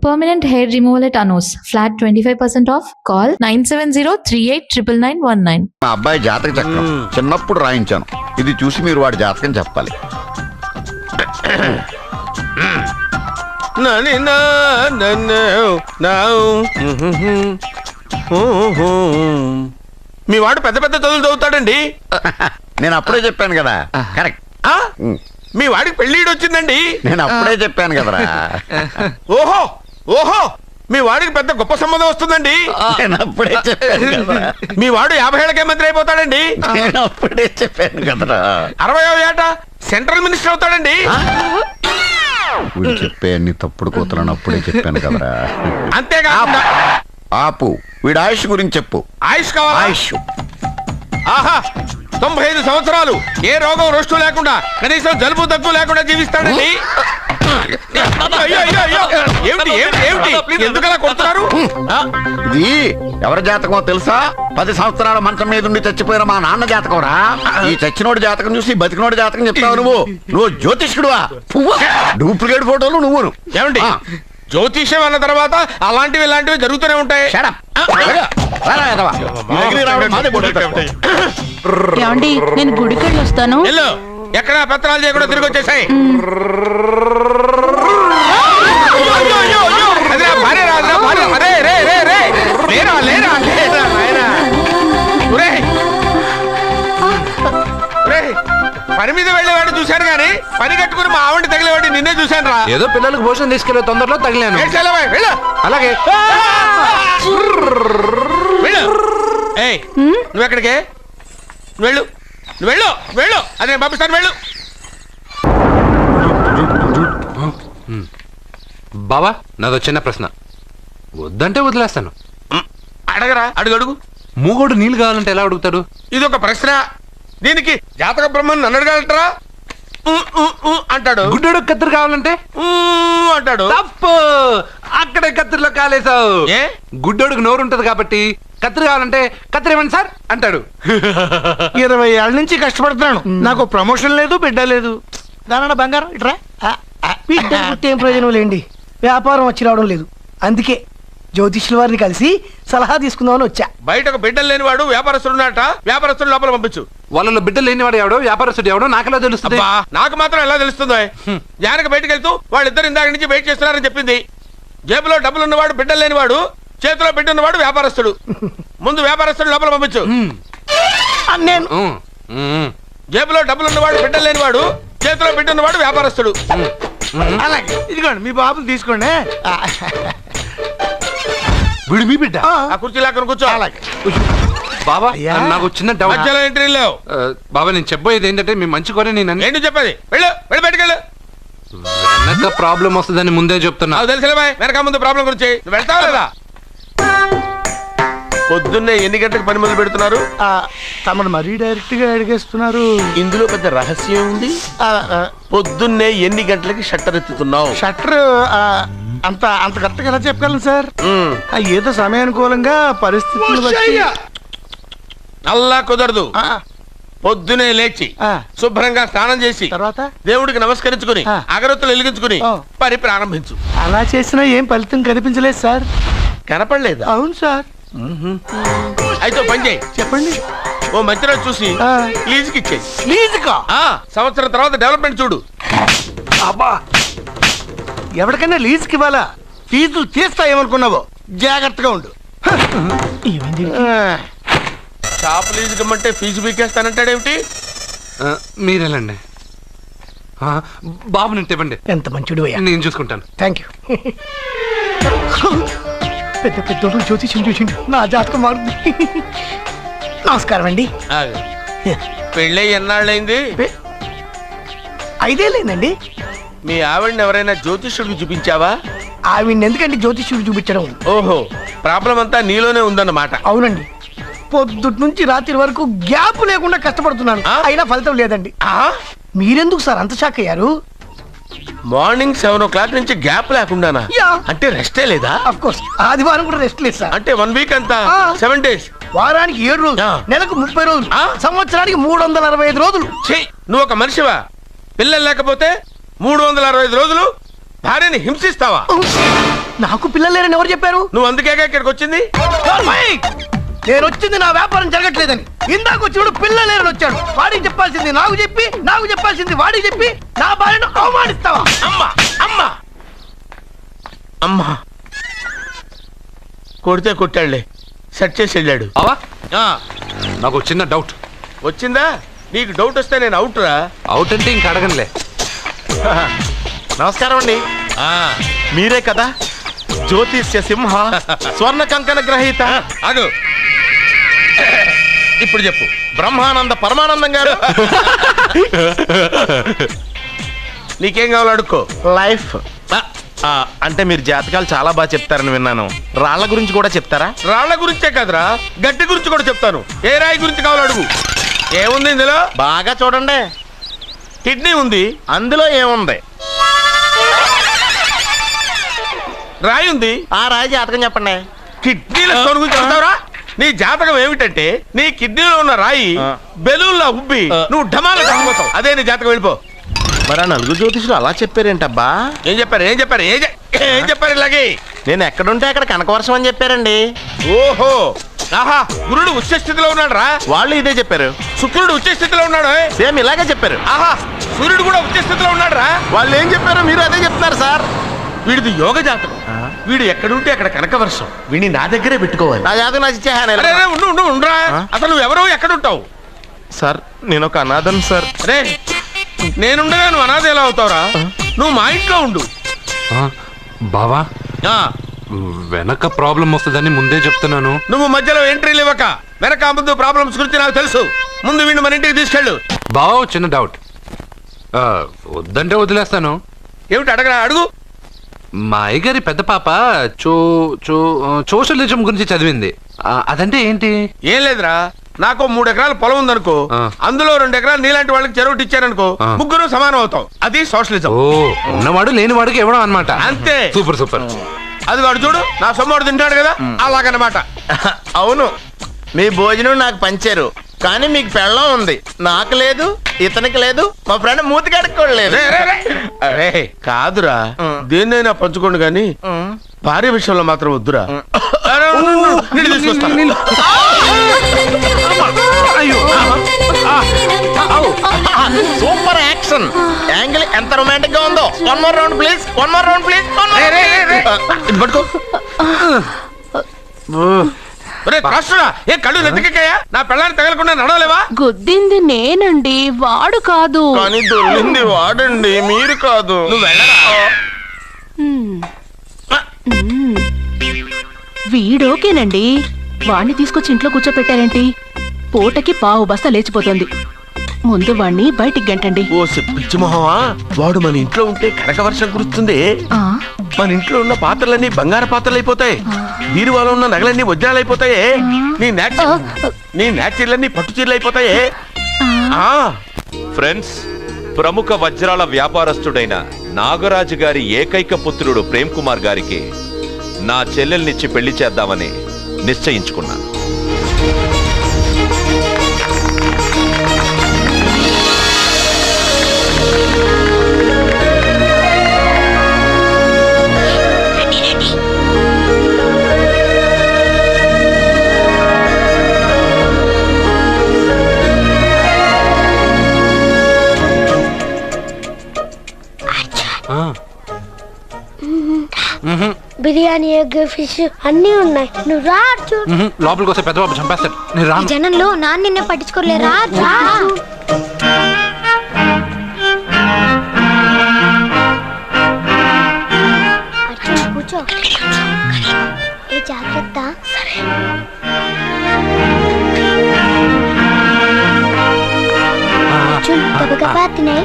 Permanent hair removal at Anos. Flat 25% off. Call 9703899919. మా అబ్బాయి జాతక చక్రం చిన్నప్పుడు రాయించాను. ఇది చూసి మీరు వాడి జాతకం చెప్పాలి. మీ వాడు పెద్ద పెద్ద చదువులు చదువుతాడండి. నేను అప్పుడే చెప్పాను కదా. కరెక్ట్. మీ వాడికి పెళ్ళిడు వచ్చిందండి. నేను అప్పుడే చెప్పాను కదరా. ఓహో ఓహో మీ వాడికి పెద్ద గొప్ప సంబంధం వస్తుందండి. నేను అప్పుడే చెప్పాను కదా. మీ వాడు 50 ఏళ్ళకే మంత్రి అయిపోతాడండి. నేను అప్పుడే చెప్పాను కదరా. 60వ ఏట సెంట్రల్ మినిస్టర్ అవుతాడండి. వీడు చెప్పే అన్ని తప్పుడు కూతులను అప్పుడే చెప్పాను కదరా. అంతేకాకుండా ఆపు, వీడి ఆయుష్ గురించి చెప్పు. ఆయుష్ కావాలా? ఆయుష్ ఆహా 95 సంవత్సరాలు ఏ రోగం రొస్టు లేకుండా కనీసం జలుబు దగ్గు లేకుండా జీవిస్తాడండి. అయ్యో, అయ్యో, అయ్యో. ఏమిటి ఏమిటి ఏమిటి ఎందుకలా కొడుతున్నారు? ఇది ఎవరి జాతకమో తెలుసా? 10 సంవత్సరాల మంచం మీద ఉండి చచ్చిపోయిన మా నాన్న జాతకం రా. ఈ చచ్చినోడి జాతకం చూసి బతికినోడి జాతకం చెప్తావు నువ్వు జ్యోతిష్కుడువా? డూప్లికేట్ ఫోటోలు నువ్వు. ఏమండి జ్యోతిష్యం అన్న తర్వాత అలాంటివి ఇలాంటివి జరుగుతూనే ఉంటాయి. ఏమండి నేను గుడికెళ్ళి వస్తాను. ఎక్కడ పత్రాలు చేయకుండా తిరిగి వచ్చేసాయి. పని మీద వెళ్ళేవాడిని చూశాను గానీ పని కట్టుకుని మా ఆవిడ తగిలేవాడిని నిన్నే చూశాను రా. ఏదో పిల్లలకు భోజనం తీసుకెళ్లే తొందరలో తగిలాను. అలాగే నువ్వెక్కడికే? వెళ్ళు నువ్వు వెళ్ళు వెళ్ళు అదే పంపిస్తాను వెళ్ళు. బాబా నాదో చిన్న ప్రశ్న. వద్దంటే వదిలేస్తాను. అడగరా అడుగు అడుగు. మూగోడు నీళ్ళు కావాలంటే ఎలా అడుగుతాడు? ఇది ఒక ప్రశ్న. దీనికి జాతక బ్రహ్మను నన్ను అడగలటరా? అంటాడు. గుడ్డోడు కత్తిరి కావాలంటే అంటాడు. తప్పు, అక్కడే కత్తిరిలో కాలేసావు. ఏ గుడ్డోడికి నోరు ఉంటది కాబట్టి కత్తిరి కావాలంటే కత్తిరి ఇవ్వండి సార్ అంటాడు. 20 ఏళ్ళ నుంచి కష్టపడుతున్నాను, నాకు ప్రమోషన్ లేదు, బిడ్డ లేదు. దానన్న బంగారం ఇట్రా. బిడ్డ పుట్టి ఏం ప్రయోజనం లేండి, వ్యాపారం వచ్చి రావడం లేదు. అందుకే జ్యోతిష్యుల వారిని కలిసి సలహా తీసుకుందామని వచ్చా. బయటకు బిడ్డలు లేనివాడు వ్యాపారస్తుడు ఉన్నట. వ్యాపారస్తుడు లోపల పంపించు. వాళ్ళలో బిడ్డలు లేనివాడు ఎవడో వ్యాపారస్తుడు ఎవడో నాకెలా తెలుస్తుంది? నాకు మాత్రం ఎలా తెలుస్తుందో? జానకి బయటకు వెళ్తూ వాళ్ళిద్దరు ఇందాక నుంచి వెయిట్ చేస్తున్నారని చెప్పింది. జేబులో డబ్బులు ఉన్నవాడు బిడ్డలు లేనివాడు, చేతిలో బిడ్డ ఉన్నవాడు వ్యాపారస్తుడు. ముందు వ్యాపారస్తుడు లోపల పంపించు. నేను జేబులో డబ్బులు ఉన్నవాడు బిడ్డలు లేనివాడు, చేతిలో బిడ్డ ఉన్నవాడు వ్యాపారస్తుడు. అలాగే ఇదిగోండి మీ బాబుని తీసుకోండి. వీడు మీ బిడ్డ? ఆ కుర్చీ లాక్కను కూర్చో. అలాగే బాబా నాకు చిన్న డౌట్. మధ్యలో ఎంట్రీ లేవు. బాబా నేను చెప్పబోయేది ఏంటంటే మీ మంచి కోరే నేను ఏంటి చెప్పేది? వెళ్ళు వెళ్ళి బయటకు వెళ్ళు. వెనక ప్రాబ్లం వస్తుందని ముందే చెప్తున్నా. తెలుసులే బాయ్, వెనక ముందు ప్రాబ్లం గురించి. నువ్వు వెళ్తావా లేదా? పొద్దున్నే ఎన్ని గంటలకు పని మొదలు పెడుతున్నారు? తమను మరీ డైరెక్ట్ గా అడిగేస్తున్నారు. ఇందులో పెద్ద రహస్యం ఉంది. పొద్దున్నే ఎన్ని గంటలకి షట్టర్ ఎత్తుతున్నావు? షట్టర్ అంత కరెక్ట్ గా ఎలా చెప్పగలను సార్? ఏదో సమయానుకూలంగా పరిస్థితులు బట్టి. అల్లా కుదరదు. పొద్దునే లేచి శుభ్రంగా స్నానం చేసి తర్వాత దేవుడికి నమస్కరించుకుని అగరొత్తులు వెలిగించుకుని పని ప్రారంభించు. అలా చేసినా ఏం ఫలితం కనిపించలేదు సార్. కనపడలేదు? అవును సార్. అయితే పని చేయి. చెప్పండి. ఓ మంచి రోజు చూసి లీజుకి ఇచ్చేయి. లీజుకా? సంవత్సరం తర్వాత డెవలప్మెంట్ చూడు. అబ్బా, ఎవరికైనా లీజుకి ఇవ్వాలా? ఫీజులు తీస్తాయేమనుకున్నావో, జాగ్రత్తగా ఉండు. షాప్ లీజుకి ఇమ్మంటే ఫీజు పీకేస్తానంటాడేమిటి? మీరేలండి బాబు, నేను ఇవ్వండి. ఎంత మంచిడు, నేను చూసుకుంటాను. Thank you. పెద్ద పెద్దోడు జ్యోతిష్యం చూసిండు, నా జాతకం మారుంది. నమస్కారం అండి. పెళ్ళి ఎన్నాళ్ళైంది? 5 ఏళ్ళైందండి. మీ ఆవిడని ఎవరైనా జ్యోతిష్యుడికి చూపించావా? ఆవిడ ఎందుకంటే జ్యోతిష్యుడు చూపించడం. ఓహో, ప్రాబ్లం అంతా నీలోనే ఉందన్నమాట. అవునండి, పొద్దుటి నుంచి రాత్రి వరకు గ్యాప్ లేకుండా కష్టపడుతున్నాను, అయినా ఫలితం లేదండి. మీరెందుకు సార్ అంత షాక్ అయ్యారు? మార్నింగ్ 7 o'clock నుంచి గ్యాప్ లేకుండానా? అంటే రెస్టే లేదా? ఆఫ్ కోర్స్, ఆదివారం కూడా రెస్ట్ లేదు సార్. అంటే 1 వీక్ అంతా 7 days. వారానికి 7 రోజులు, నెలకు 30 రోజులు, సంవత్సరానికి 365 రోజులు. నువ్వు ఒక మనిషివా? పిల్లలు లేకపోతే 365 రోజులు భార్యని హింసిస్తావా? నాకు పిల్లలు లేరని ఎవరు చెప్పారు? నువ్వు అందుకే ఇక్కడికి వచ్చింది. నేను వచ్చింది నా వ్యాపారం జరగట్లేదని. ఇందాక వచ్చినప్పుడు పిల్లలు లేరని వచ్చాడు. వాడికి చెప్పాల్సింది నాకు చెప్పి, నాకు చెప్పాల్సింది వాడికి చెప్పి నా భార్యను అవమానిస్తావా? అమ్మా అమ్మా అమ్మా కొడితే కొట్టాడులే, సెట్ చేసి వెళ్ళాడు. బావా ఆ, నాకు చిన్న డౌట్. వచ్చిందా? నీకు డౌట్ వస్తే నేను అవుట్ రా. అవుట్ అంటే ఇంక అడగనులే. నమస్కారం అండి. మీరే కదా జ్యోతిష్య సింహ స్వర్ణ కంకణ గ్రహీత? అదు ఇప్పుడు చెప్పు. బ్రహ్మానంద పరమానందం గారు. నీకేం కావాలో అడుక్కో. లైఫ్ అంటే మీరు జాతకాలు చాలా బాగా చెప్తారని విన్నాను. రాళ్ల గురించి కూడా చెప్తారా? రాళ్ల గురించే కదరా, గట్టి గురించి కూడా చెప్తాను. ఏ రాయి గురించి కావాలో అడుగు. ఏముంది ఇందులో? బాగా చూడండి. కిడ్నీ ఉంది. అందులో ఏముంది? రాయి ఉంది. ఆ రాయి జాతకం చెప్పండి. కిడ్నీల స్టోన్ గురించి చెప్తావురా? నీ జాతకం ఏమిటంటే నీ కిడ్నీలో ఉన్న రాయి బెలూన్లా ఉబ్బి నువ్వు ఢమాల చచ్చిపోతావు. అదే నీ జాతకం. వెళ్ళిపో. మరి ఆ నలుగురు జ్యోతిషులు అలా చెప్పారేంటబ్బా? ఏం చెప్పారు ఏం చెప్పారు ఏం చెప్పారు ఇలాగే? నేను ఎక్కడుంటే అక్కడ కనకవర్షం అని చెప్పారండి. ఓహో, ఆహా, గురుడు ఉచ్చ స్థితిలో ఉన్నాడు రా. వాళ్ళు ఇదే చెప్పారు. శుక్రుడు ఉచ్చ స్థితిలో ఉన్నాడు. సేమ్ ఇలాగే చెప్పారు. ఆహా, సూర్యుడు కూడా ఉచ్చ స్థితిలో ఉన్నాడు రా. వాళ్ళు ఏం చెప్పారు మీరు అదే చెప్తున్నారు సార్. వీడిది యోగ జాతకం. వీడు ఎక్కడుంటే అక్కడ కనకవర్షం. వీడిని నా దగ్గరే పెట్టుకోవాలి. నా జాతకం నాకు ఇచ్చేహాను. అరే ఉండురా. అసలు నువ్వెవరో ఎక్కడుంటావు? సార్ నేను ఒక అనాథం సార్. అరే నేనుండగా నువ్వు అనాథ ఎలా అవుతావురా? నువ్వు మా ఇంట్లో ఉండు. బావా ఆ, వెనక ప్రాబ్లం వస్తుందని ముందే చెప్తున్నాను. నువ్వు మధ్యలో ఎంట్రీలు ఇవ్వక. వెనక ముందు ప్రాబ్లమ్స్ గురించి నాకు తెలుసు. ముందు వీడిని మన ఇంటికి తీసుకెళ్ళు. బావా చిన్న డౌట్. వద్దంటే వదిలేస్తాను. ఏమిటి అడగరా? అడుగు. మా అయ్యగారి పెద్ద పాప సోషలిజం గురించి చదివింది. అదంటే ఏంటి? ఏం లేదురా, నాకు 3 ఎకరాల పొలం ఉందనుకో. అందులో 2 ఎకరాలు నీలాంటి వాళ్ళకి చెరువు ఇచ్చారనుకో, ముగ్గురు సమానం అవుతాం. అది సోషలిజం. ఓ, ఉన్నవాడు లేని వాడికి ఇవ్వడం అన్నమాట. అంతే. Super super. అది వాడు చూడు, నా సొమ్మడు తింటాడు కదా, అలాగనమాట. అవును, మీ భోజనం నాకు పంచారు, కానీ మీకు పెళ్ళం ఉంది, నాకు లేదు, ఇతనికి లేదు, మా ఫ్రెండ్ మూతి కడుక్కోలేదు. అరే కాదురా, దేన్నైనా పంచుకోండి గాని భార్య విషయంలో మాత్రం వద్దురా. నీళ్ళు తీసుకొస్తా. సూపర్ యాక్షన్ యాంగిల్ ఎంత రొమాంటిక్ గా ఉందో. One more round please, one more round please. ఇది పట్టుకో. ఏ కళ్ళు నెత్తికెక్కాయా? నా పెళ్ళాన్ని తగలకుండా నడవలేవా? గుద్దింది నేనండి, వాడు కాదు. కానీ దొల్లింది వాడండి, మీరు కాదు. నువ్వు వెళ్ళరా? వీడోకేనండి, వాణ్ణి తీసుకొచ్చి ఇంట్లో కూర్చోపెట్టారేంటి? పూటకి పావు బస్తా లేచిపోతుంది. ముందు వాణ్ణి బయటికి గంటండి. ఓ పిచ్చి మొహమా, వాడు మన ఇంట్లో ఉంటే కనకవర్షం కురుస్తుంది. మన ఇంట్లో ఉన్న పాత్రలన్నీ బంగారు పాత్రలు అయిపోతాయి. బీరువాలో ఉన్న నగలన్నీ వజ్రాలు అయిపోతాయి. నీ నాచీర్లన్నీ పట్టు చీరలు అయిపోతాయి. ఫ్రెండ్స్, ప్రముఖ వజ్రాల వ్యాపారస్తుడైన నాగరాజు గారి ఏకైక పుత్రుడు ప్రేమ్ కుమార్ గారికి నా చెల్లెల్నిచ్చి పెళ్లి చేద్దామని నిశ్చయించుకున్నాను. బిర్యానీ, ఎగ్, ఫిష్ అన్నీ ఉన్నాయి. నువ్వు రా చూడు. లోపలికి వస్తే పెద్ద బాబు చంపేస్తాడు. నేను రాను. జనంలో నాన్న నిన్నే పట్టించుకోలే. రా కూర్చో. ఏ జాగ్రత్త. చూడు గబగబా తినే.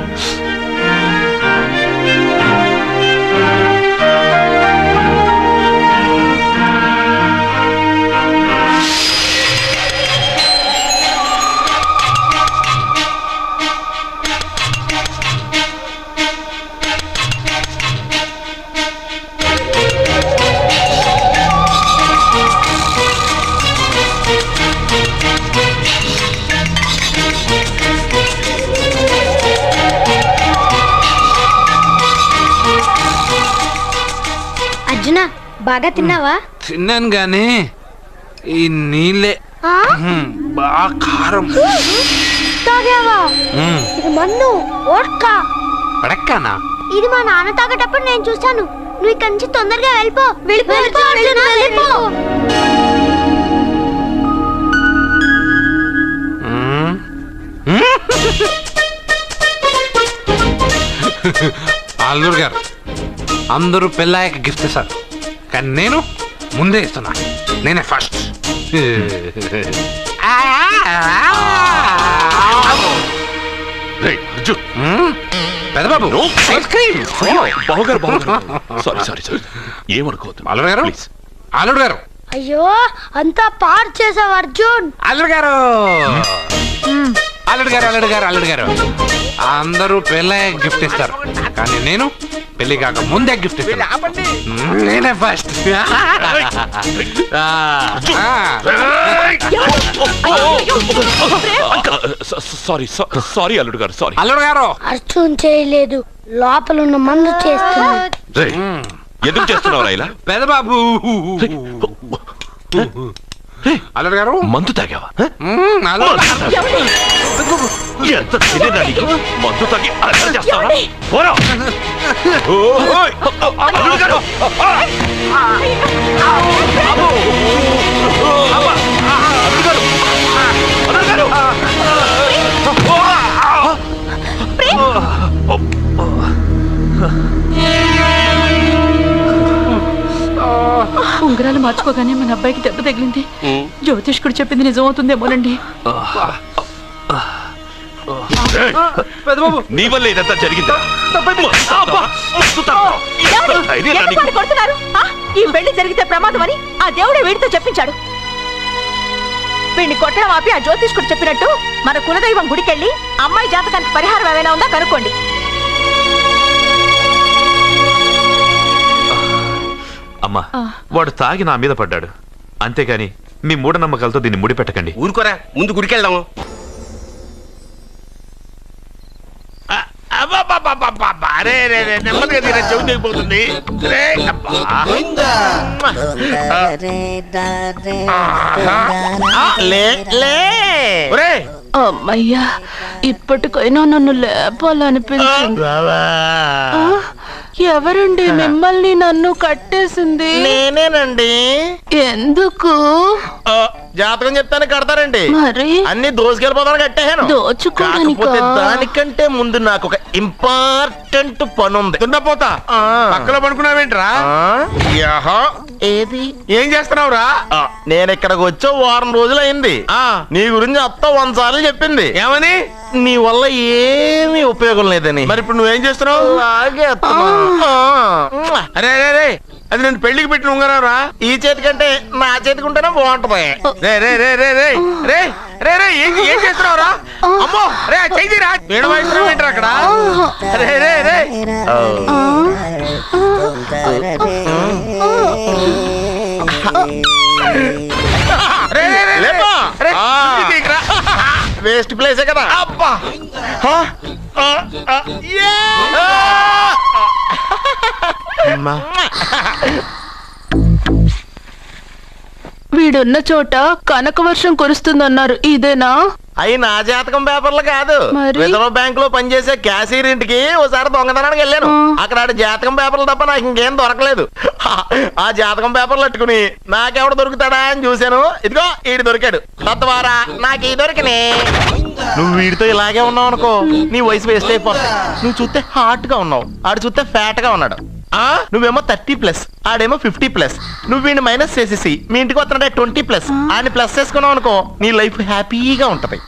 బాగా తిన్నావా? తిన్నాను గానీ ఈ నీళ్ళే ఆ? బాగా కారం. తాగావా? ఇది మన్ను ఓట్కా. పడక్కానా? ఇది మా నాన్న తాగేటప్పుడు నేను చూశాను. నువ్వు ఇక్కడి నుంచి తొందరగా వెళ్ళిపో. వెళ్ళిపో అర్జున్, వెళ్ళిపో. అల్లుడు గారు అందరూ పెళ్ళాయక గిఫ్ట్ ఇస్తారు, కానీ నేను ముందే ఇస్తున్నా. నేనే ఫస్ట్. పెద్దబాబు ఐస్ క్రీమ్. ఏమనుకోవద్దు అల్లుడు గారు, అల్లుడు గారు, అయ్యో అంతా పాడు చేసావు అర్జున్. అల్లుడు గారు, అల్లుడు గారు, అల్లుడు గారు, అల్లుడు గారు, అందరూ పెళ్ళాయక గిఫ్ట్ ఇస్తారు, కానీ నేను పెళ్లి కాక ముందే గిఫ్ట్ ఇస్తాను. నేనే ఫస్ట్. సారీ అల్లుడు గారు, సారీ. అల్లుడు గారు, అర్జున్ చేయలేదు, లోపల ఉన్న మందు చేస్తుంది. ఎందుకు చేస్తున్నావు ఇలా? పెద్దబాబు. అల్లుడు గారు, మందు తాగావా? అల్లుడు ఎంత తెలియదా నీకు? మందు తాగి అల్లరి చేస్తావా? పోరా. ఓయ్! అల్లుడు గారు! అల్లుడు గారు! అల్లుడు గారు! ఉంగరాలు మార్చుకోగానే మన అబ్బాయికి దెబ్బ తగిలింది. జ్యోతిష్కుడు చెప్పింది నిజమవుతుందేమోనండి. పెద్దబాబు, నీ వల్ల ఇదంతా జరిగింది. ఈ పెళ్లి జరిగితే ప్రమాదం అని ఆ దేవుడే వీడితో చెప్పించాడు. వీడిని కొట్టడం ఆపి ఆ జ్యోతిష్కుడు చెప్పినట్టు మన కులదైవం గుడికెళ్ళి అమ్మాయి జాతకానికి పరిహారం ఏమైనా ఉందా కనుక్కోండి. అమ్మా, వాడు తాగి నా మీద పడ్డాడు, అంతేగాని మీ మూఢనమ్మకాలతో దీన్ని ముడిపెట్టకండి. ఊరుకోరా, ముందు గుడికెళ్దాము. నెమ్మదిగా తీరా, చెవి తెగిపోతుంది. అమ్మయ్యా, ఇప్పటికైనా నన్ను లేపాలనిపించింది. ఎవరండి మిమ్మల్ని నన్ను కట్టేసింది? నేనేనండి. ఎందుకు? జాతకం చెప్తాను కడతారండి. మరి అన్ని దోసుకెళ్ళిపోతాను కట్టేహాను. కాకపోతే దానికంటే ముందు నాకు ఒక ఇంపార్టెంట్ పని ఉంది. దున్నపోతా పక్కలో పడుకున్నావేంట్రా? ఏది ఏం చేస్తున్నావురా? నేను ఇక్కడికి వచ్చి వారం రోజులు అయింది. నీ గురించి అత్త 100 సార్లు చెప్పింది. ఏమని? నీ వల్ల ఏమీ ఉపయోగం లేదని. మరి ఇప్పుడు నువ్వేం చేస్తున్నావు? అలాగే అరే అరే అరే, అది నేను పెళ్లికి పెట్టిన ఉంగరారా. ఈ చేతి కంటే నా చేతికి ఉంటేనే బాగుంటది. రే రే రే రే రే రే రే రే ఏం చేస్తున్నావురా? అమ్మో రే, చెయ్యిరా. వీణ వాయిస్తున్నావు ఏంట్రా అక్కడ? రే రే రే వేస్ట్ ప్లేసే కదా. అబ్బా, వీడున్న చోట కనక వర్షం కురుస్తుందన్నారు, ఇదేనా? అయి నా జాతకం పేపర్లు కాదు. మరి? రిజర్వ్ బ్యాంక్ లో పనిచేసే క్యాషియర్ ఇంటికి ఓసారి దొంగతనానికి వెళ్ళాను. అక్కడ ఆడి జాతకం పేపర్లు తప్ప నాకు ఇంకేం దొరకలేదు. ఆ జాతకం పేపర్లు పట్టుకుని నాకెవడు దొరుకుతాడా అని చూశాను. ఇదిగో ఈడు దొరికాడు. తత్వారా నాకు ఈ దొరికినే. నువ్వు వీడితో ఇలాగే ఉన్నావు అనుకో, నీ వయసు వేస్ట్ అయిపోతాయి. నువ్వు చూస్తే హాట్ గా ఉన్నావు, ఆడు చూస్తే ఫ్యాట్ గా ఉన్నాడు. నువ్వేమో 30+, ఆడేమో 50+. నువ్వు వీడిని మైనస్ చేసేసి మీ ఇంటికి వస్తున్నాడే 20+, ఆయన ప్లస్ చేసుకున్నావు అనుకో, నీ లైఫ్ హ్యాపీగా ఉంటది.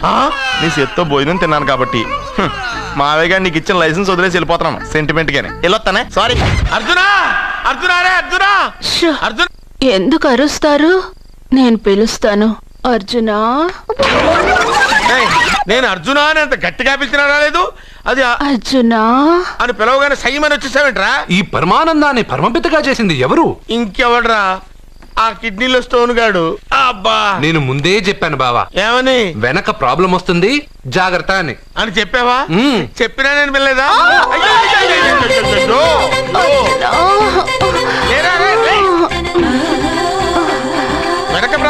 నీ చేత్తో భోజనం తిన్నాను కాబట్టి మావయ్య గారు నీకు ఇచ్చిన లైసెన్స్ వదిలేసి వెళ్ళిపోతున్నాను సెంటిమెంట్ గానే. వెళ్ళొస్తానే. సారీ. అర్జునా, అర్జునా రే అర్జునా, అర్జున్. ఎందుకు అరుస్తారు? నేను పిలుస్తాను. అర్జునా. నేను అర్జునా అని అంత గట్టిగా పిలిచినా రాలేదు. అది అర్జునా అని పిలవగానే సైమని వచ్చేసావేంట్రా? ఈ పరమానందాన్ని పరమపితగా చేసింది ఎవరు? ఇంకెవడ్రా? ఆ కిడ్నీలో స్టోన్ గాడు. అబ్బా, నేను ముందే చెప్పాను బావా, ఏమని? వెనక ప్రాబ్లం వస్తుంది, జాగ్రత్త అని. అని చెప్పావా? చెప్పినా నేను వెళ్ళలేదా? అర్జునా. లేరా రే, రే.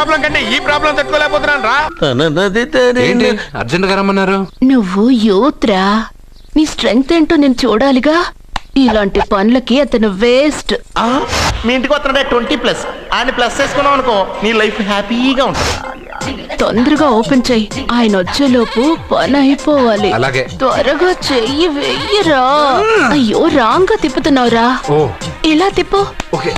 ప్రాబ్లం కంటే ఈ ప్రాబ్లం తట్టుకోలేకపోతున్నాను రా. ఏంటి అర్జెంట్ గా రమ్మన్నారు? నువ్వు యూత్రా, నీ స్ట్రెంగ్త్ ఏంటో నేను చూడాలిగా. ఇలాంటి పనులకి అతను వేస్ట్. మీ ఇంటికి వస్తున్నాడే 20+ ఆయన ప్లస్ చేసుకున్నావు అనుకో నీ లైఫ్ హ్యాపీగా ఉంటుంది. తొందరగా ఓపెన్ చెయ్యి, ఆయన వచ్చేలోపు పని అయిపోవాలి. అలాగే. త్వరగా చెయ్యి వెయ్యరా. అయ్యో రాంగ్ గా తిప్పుతున్నావురా. ఓ ఇలా తిప్పు. ఓకే.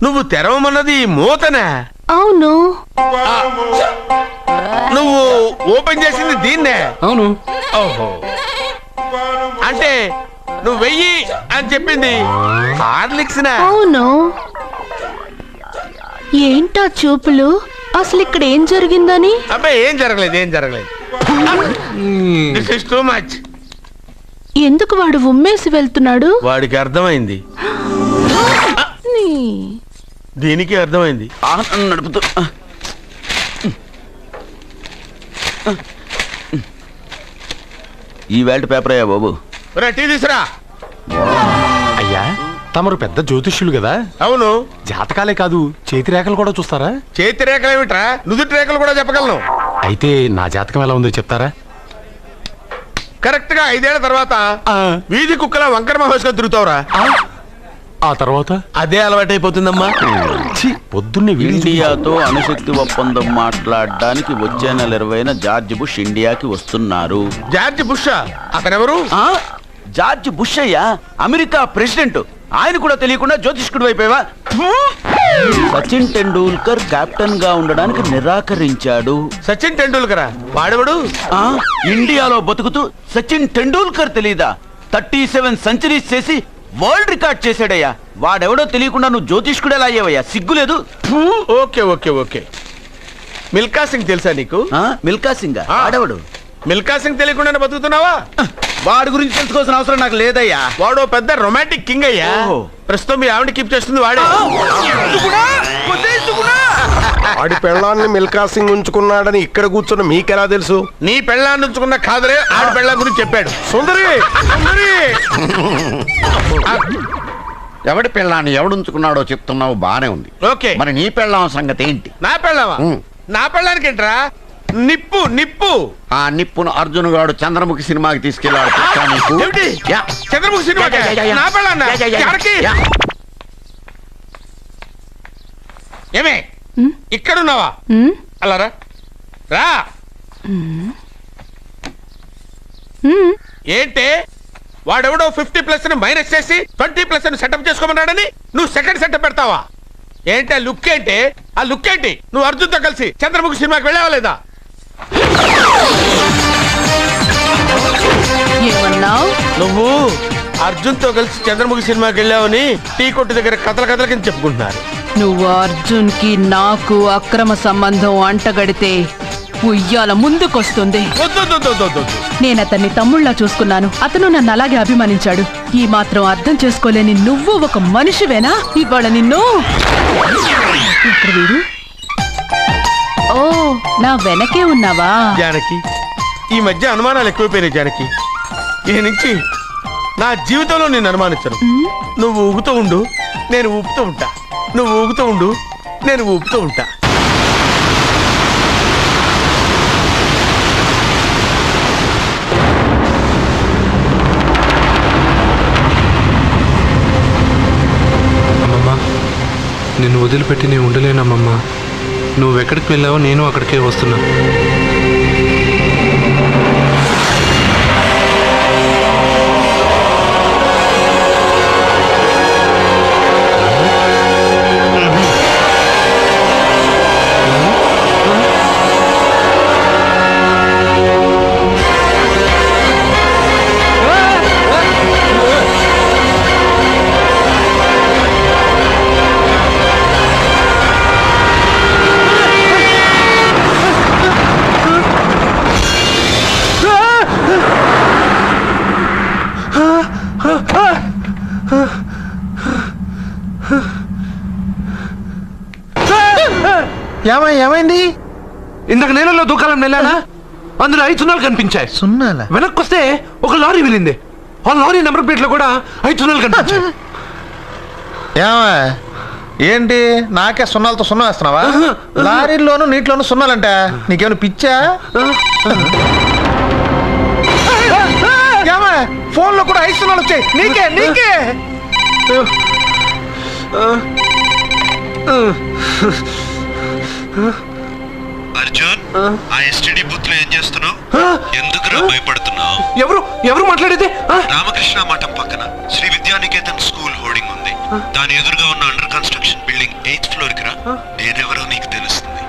నువ్వు తెరవమన్నది మూతనే. అవును. నువ్వు ఓపెన్ చేసింది దీన్నే. అవును. ఓహో, అంటే నువ్వు వెయ్యి అని చెప్పింది హార్లిక్స్. అవును. ఏంటా చూపులు? అసలు ఇక్కడ ఏం జరిగిందని? అబ్బాయి ఏం జరగలేదు. This is too much. ఎందుకు వాడు ఉమ్మేసి వెళ్తున్నాడు? వాడికి అర్థమైంది, దీనికి అర్థమైంది. నడుపుతూ ఈ వేల్ట్ పేపర్ అయ్యా బాబు. టీ తీసురా. అయ్యా తమరు పెద్ద జ్యోతిష్యులు కదా. అవును. జాతకాలే కాదు చేతి రేఖలు కూడా చూస్తారా? చేతి రేఖలు ఏమిట్రా, నుదుటి రేఖలు కూడా చెప్పగలను. అయితే నా జాతకం ఎలా ఉందో చెప్తారా? కరెక్ట్ గా 5 ఏళ్ల తర్వాత వీధి కుక్కల వంకర మహేష్గా తిరుగుతావురా. ఆ తర్వాత అదే అలవాటైపోతుందమ్మా. పొద్దున్నే ఇండియాతో అణుశక్తి ఒప్పందం మాట్లాడడానికి వచ్చే నెల 20న జార్జ్ బుష్ ఇండియాకి వస్తున్నారు. జార్జ్ బుష్ అతనెవరు? జార్జ్ బుష్ అయ్యా, అమెరికా ప్రెసిడెంట్. ఆయన కూడా తెలియకుండా జ్యోతిష్కుడు అయిపోయావా? సచిన్ టెండూల్కర్ కెప్టెన్ గా ఉండడానికి నిరాకరించాడు. సచిన్ టెండూల్కర్ వాడెవడు? ఇండియాలో బతుకుతూ సచిన్ టెండూల్కర్ తెలీదా? 37 సెంచరీస్ చేసి వరల్డ్ రికార్డ్ చేశాడయ్యా. వాడెవడో తెలియకుండా నువ్వు జ్యోతిష్కుడు ఎలా అయ్యావయ్యా? సిగ్గులేదు. Okay okay okay. Milkha Singh తెలుసా నీకు? మిల్కా సింగ్ వాడెవడు? మిల్కా సింగ్ తెలియకుండానే బతుకుతున్నావా? వాడి గురించి తెలుసుకోవాల్సిన అవసరం నాకు లేదయ్యా. వాడు పెద్ద రొమాంటిక్ కింగ్ అయ్యా. ప్రస్తుతం మీ ఆవిడ కీప్ చేస్తుంది వాడే. వాడి పెళ్ళాన్ని మిల్కా సింగ్ ఉంచుకున్నాడని ఇక్కడ కూర్చున్న మీకెలా తెలుసు? నీ పెళ్ళాన్ని ఉంచుకున్న కాదులే, ఆడి పెళ్ళాం గురించి చెప్పాడు. సుందరి ఎవడి పెళ్ళాన్ని ఎవడుంచుకున్నాడో చెప్తున్నావు, బానే ఉంది. ఓకే, మరి నీ పెళ్ళాం సంగతి ఏంటి? నా పెళ్ళామా? నా పెళ్ళానికి ఏంట్రా? నిప్పు నిప్పు. ఆ నిప్పును అర్జున్ గాడు చంద్రముఖి సినిమాకి తీసుకెళ్ళాడు. చంద్రముఖి సినిమా నా పెళ్ళాన్నా? ఏమే ఇక్కడున్నావా? అలా రా రా. ఏంటే వాడెవడో 50+ మైనస్ చేసి 20+ సెటప్ చేసుకోమన్నాడని నువ్వు సెకండ్ సెటప్ పెడతావా? ఏంటి ఆ లుక్? ఏంటి ఆ లుక్? ఏంటి నువ్వు అర్జున్ తో కలిసి చంద్రముఖి సినిమాకి వెళ్ళావా లేదా? నువ్వు అర్జున్ తో కలిసి చంద్రముఖి సినిమాకి వెళ్ళావని టీ కొట్టు దగ్గర కథల కింద చెప్పుకుంటున్నారు. నువ్వు అర్జున్ కి నాకు అక్రమ సంబంధం అంటగడితే ఉయ్యాల ముందుకొస్తుంది. నేను అతన్ని తమ్ముళ్ళ చూసుకున్నాను. అతను నన్ను అలాగే అభిమానించాడు. ఈ మాత్రం అర్థం చేసుకోలేని నువ్వు ఒక మనిషివేనా? ఇవాళ నిన్ను వీడు. ఓ నా వెనకే ఉన్నావా? జానకి, ఈ మధ్య అనుమానాలు ఎక్కువైపోయినాయి జానకి. ఈ నుంచి నా జీవితంలో నేను అనుమానించను. నువ్వు ఊగుతూ ఉండు, నేను ఊపుతూ ఉంటా. నువ్వు ఊగుతూ ఉండు, నేను ఊపుతూ ఉంటా. అమ్మమ్మ, నిన్ను వదిలిపెట్టి నేను ఉండలేనమ్మమ్మా. నువ్వెక్కడికి వెళ్ళావో నేను అక్కడికే వస్తున్నా. ఏమైంది? ఇందాక నీళ్ళలో దూకాలని వెళ్ళానా? అందులో 5 సున్నాలు కనిపించాయి. సున్నాలా? వెనక్కి వస్తే ఒక లారీ వెళ్ళింది. ఆ లారీ నెంబర్ ప్లేట్ లో కూడా 5 సున్నాలు కనిపించాయి. ఏమా ఏంటి నాకే సున్నాలతో సున్నా వేస్తున్నావా? లారీల్లోనూ నీటిలోనూ సున్నాలంటే నీకేమైనా పిచ్చా? ఏమా ఫోన్ లో కూడా 5 సున్నాలు వచ్చాయి. నీకే నీకే అర్జున్, ఆ ఎస్టీడీ బూత్ లో ఏం చేస్తున్నావు? ఎందుకురా భయపడుతున్నావు? ఎవరు మాట్లాడేది? రామకృష్ణ మఠం పక్కన శ్రీ విద్యానికేతన్ స్కూల్ హోర్డింగ్ ఉంది. దాని ఎదురుగా ఉన్న under construction building 8th floor కి రా. నేనెవరో నీకు తెలుస్తుంది.